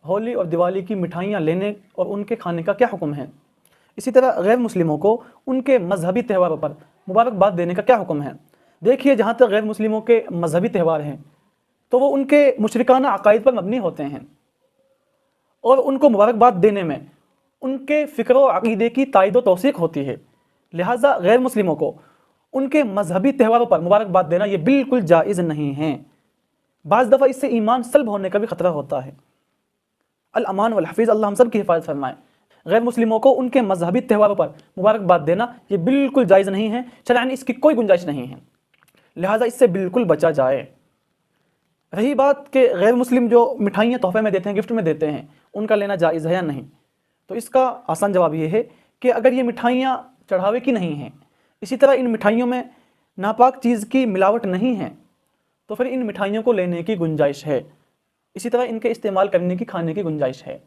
ہولی اور دیوالی کی مٹھائیاں لینے اور ان کے کھانے کا کیا حکم ہے؟ اسی طرح غیر مسلموں کو ان کے مذہبی تہواروں پر مبارکباد دینے کا کیا حکم ہے؟ دیکھیے، جہاں تک غیر مسلموں کے مذہبی تہوار ہیں تو وہ ان کے مشرکانہ عقائد پر مبنی ہوتے ہیں، اور ان کو مبارکباد دینے میں ان کے فکر و عقیدے کی تائید و توثیق ہوتی ہے۔ لہٰذا غیر مسلموں کو ان کے مذہبی تہواروں پر مبارکباد دینا یہ بالکل جائز نہیں ہے۔ بعض دفعہ اس سے ایمان سلب ہونے کا بھی خطرہ ہوتا ہے۔ الامان والحفیظ، اللہ ہم سب کی حفاظت فرمائے۔ غیر مسلموں کو ان کے مذہبی تہواروں پر مبارکباد دینا یہ بالکل جائز نہیں ہے، شرعاً اس کی کوئی گنجائش نہیں ہے، لہٰذا اس سے بالکل بچا جائے۔ رہی بات کہ غیر مسلم جو مٹھائیاں تحفے میں دیتے ہیں، گفٹ میں دیتے ہیں، ان کا لینا جائز ہے یا نہیں، تو اس کا آسان جواب یہ ہے کہ اگر یہ مٹھائیاں چڑھاوے کی نہیں ہیں، اسی طرح ان مٹھائیوں میں ناپاک چیز کی ملاوٹ نہیں ہے، تو پھر ان مٹھائیوں کو لینے کی گنجائش ہے، اسی طرح ان کے استعمال کرنے کی، کھانے کی گنجائش ہے۔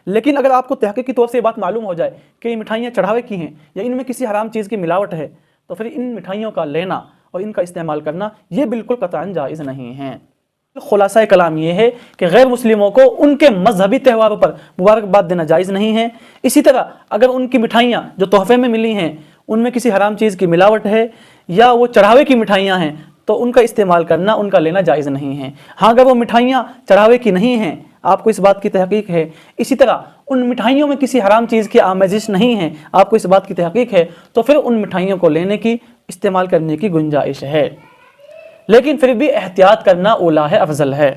لیکن اگر آپ کو تحقیقی طور سے یہ بات معلوم ہو جائے کہ یہ مٹھائیاں چڑھاوے کی ہیں یا ان میں کسی حرام چیز کی ملاوٹ ہے، تو پھر ان مٹھائیوں کا لینا اور ان کا استعمال کرنا یہ بالکل قطعاً جائز نہیں ہے۔ خلاصہ کلام یہ ہے کہ غیر مسلموں کو ان کے مذہبی تہواروں پر مبارکباد دینا جائز نہیں ہے۔ اسی طرح اگر ان کی مٹھائیاں جو تحفے میں ملی ہیں ان میں کسی حرام چیز کی ملاوٹ ہے یا وہ چڑھاوے کی مٹھائیاں ہیں تو ان کا استعمال کرنا، ان کا لینا جائز نہیں ہے۔ ہاں، اگر وہ مٹھائیاں چڑھاوے کی نہیں ہیں، آپ کو اس بات کی تحقیق ہے، اسی طرح ان مٹھائیوں میں کسی حرام چیز کی آمیزش نہیں ہے، آپ کو اس بات کی تحقیق ہے، تو پھر ان مٹھائیوں کو لینے کی، استعمال کرنے کی گنجائش ہے، لیکن پھر بھی احتیاط کرنا اولیٰ ہے، افضل ہے۔